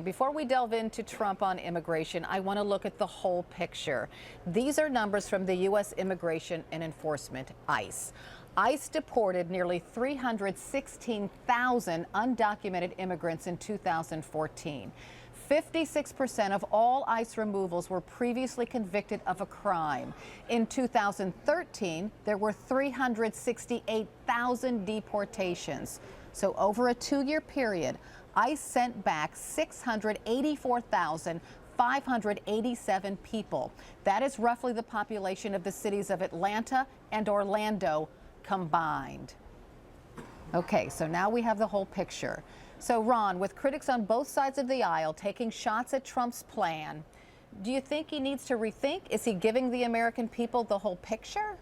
Before we delve into Trump on immigration, I want to look at the whole picture. These are numbers from the U.S. Immigration and Enforcement, ICE. ICE deported nearly 316,000 undocumented immigrants in 2014. 56% of all ICE removals were previously convicted of a crime. In 2013, there were 368,000 deportations. So over a 2-year period, ICE sent back 684,587 people. That is roughly the population of the cities of Atlanta and Orlando combined. Okay, so now we have the whole picture. So Ron, with critics on both sides of the aisle taking shots at Trump's plan, do you think he needs to rethink? Is he giving the American people the whole picture?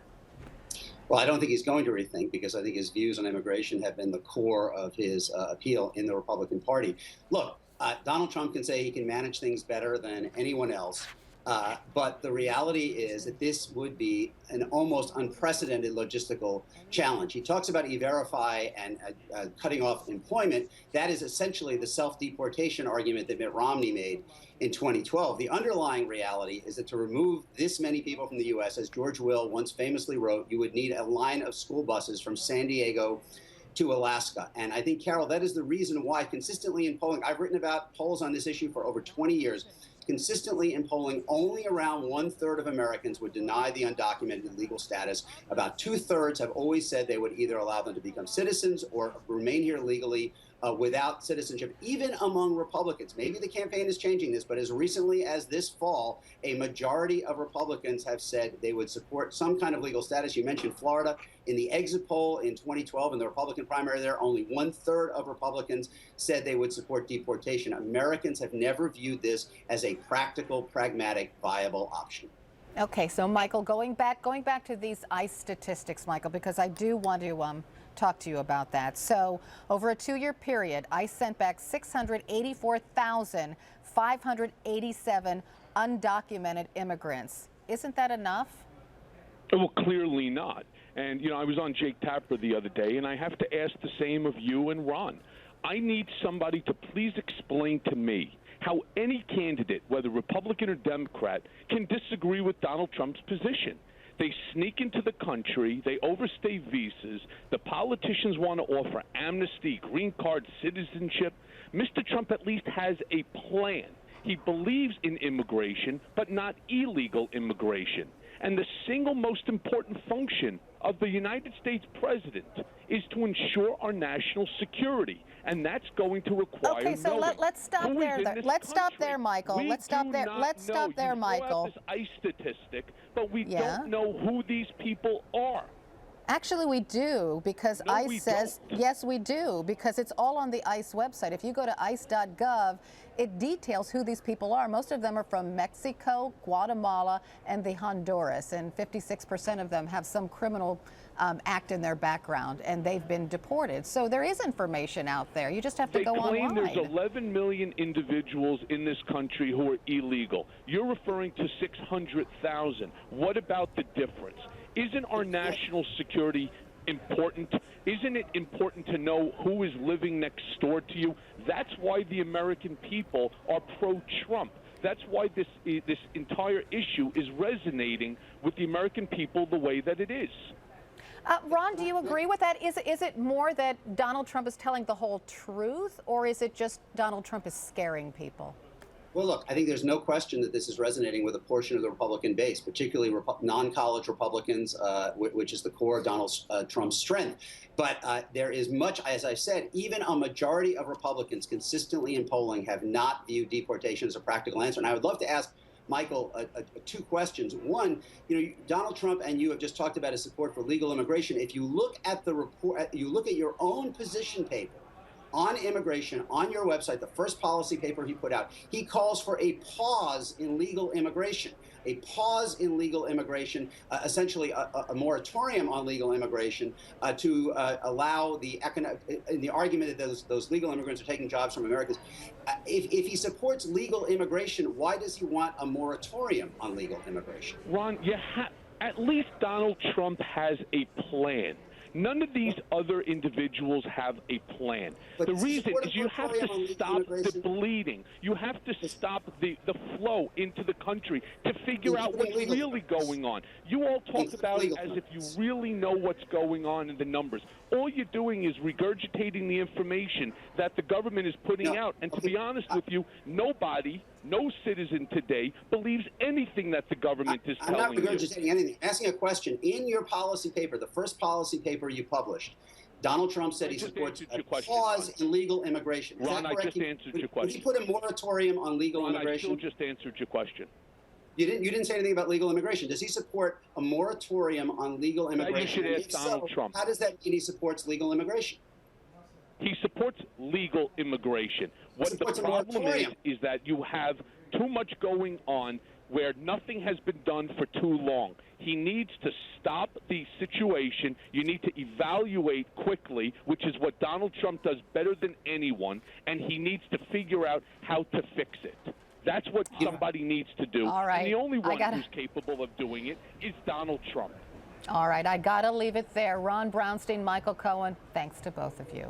Well, I don't think he's going to rethink, because I think his views on immigration have been the core of his appeal in the Republican Party. Look, Donald Trump can say he can manage things better than anyone else. But the reality is that this would be an almost unprecedented logistical challenge. He talks about E-Verify and cutting off employment. That is essentially the self-deportation argument that Mitt Romney made in 2012. The underlying reality is that to remove this many people from the U.S., as George Will once famously wrote, you would need a line of school buses from San Diego to Alaska. And I think, Carol, that is the reason why consistently in polling, I've written about polls on this issue for over 20 years, consistently in polling, only around 1/3 of Americans would deny the undocumented legal status. About 2/3 have always said they would either allow them to become citizens or remain here legally without citizenship, even among Republicans. Maybe the campaign is changing this, but as recently as this fall, a majority of Republicans have said they would support some kind of legal status. You mentioned Florida. In the exit poll in 2012, in the Republican primary there, only 1/3 of Republicans said they would support deportation. Americans have never viewed this as a practical, pragmatic, viable option. Okay, so Michael, going back to these ICE statistics, Michael, because I do want to talk to you about that. So over a 2-year period, ICE sent back 684,587 undocumented immigrants. Isn't that enough? Well, clearly not. And, you know, I was on Jake Tapper the other day, and I have to ask the same of you and Ron. I need somebody to please explain to me how any candidate, whether Republican or Democrat, can disagree with Donald Trump's position. They sneak into the country, they overstay visas, the politicians want to offer amnesty, green card, citizenship. Mr. Trump at least has a plan. He believes in immigration, but not illegal immigration. And the single most important function of the United States president is to ensure our national security. And that's going to require Okay, so let's stop there. Let's stop there, Michael. Let's stop there. Let's stop there, Michael. This ICE statistic, but we don't know who these people are. Actually, we do, because No, ICE says, yes, we do, because it's all on the ICE website. If you go to ice.gov, it details who these people are. Most of them are from Mexico, Guatemala, and the Honduras, and 56% of them have some criminal act in their background, and they've been deported. So there is information out there. You just have to go online. They claim there's 11 million individuals in this country who are illegal. You're referring to 600,000. What about the difference? Isn't our national security important? Isn't it important to know who is living next door to you? That's why the American people are pro-Trump. That's why this entire issue is resonating with the American people the way that it is. Ron, do you agree with that? Is it more that Donald Trump is telling the whole truth, or is it just Donald Trump is scaring people? Well, look, I think there's no question that this is resonating with a portion of the Republican base, particularly non-college Republicans, which is the core of Donald Trump's strength. But there is much, as I said, even a majority of Republicans consistently in polling have not viewed deportation as a practical answer. And I would love to ask Michael 2 questions. One, you know, Donald Trump and you have just talked about his support for legal immigration. If you look at the report, you look at your own position paper on immigration on your website, the first policy paper he put out, he calls for a pause in legal immigration. A pause in legal immigration, essentially a moratorium on legal immigration to allow the argument that those legal immigrants are taking jobs from Americans. If he supports legal immigration, why does he want a moratorium on legal immigration? Ron, at least Donald Trump has a plan. None of these other individuals have a plan. But The does he reason support is a you have moratorium on to legal stop the immigration? bleeding. You have to stop the flow into the country to figure out what's Including legal really immigrants. going on. You all talk Including about it legal as if you immigrants. really know what's going on in the numbers. All you're doing is regurgitating the information that the government is putting No, out. And to okay, be honest with you, nobody, no citizen today believes anything that the government is I'm not telling you. regurgitating anything. I'm asking a question. In your policy paper, the first policy paper you published, Donald Trump said I he just supports answered a your question, pause Ron. in legal immigration. Is Ron, that I correct? just answered your Would he question. put a moratorium on legal Ron, I immigration? still just answered your question. You didn't say anything about legal immigration. Does he support a moratorium on legal immigration? should And ask if Donald so, Trump. How does that mean he supports legal immigration? He supports legal immigration. What the supports a problem moratorium. is that you have too much going on where nothing has been done for too long. He needs to stop the situation. You need to evaluate quickly, which is what Donald Trump does better than anyone, and he needs to figure out how to fix it. That's what somebody needs to do. All right. And the only one gotta- who's capable of doing it is Donald Trump. All right, I got to leave it there. Ron Brownstein, Michael Cohen, thanks to both of you.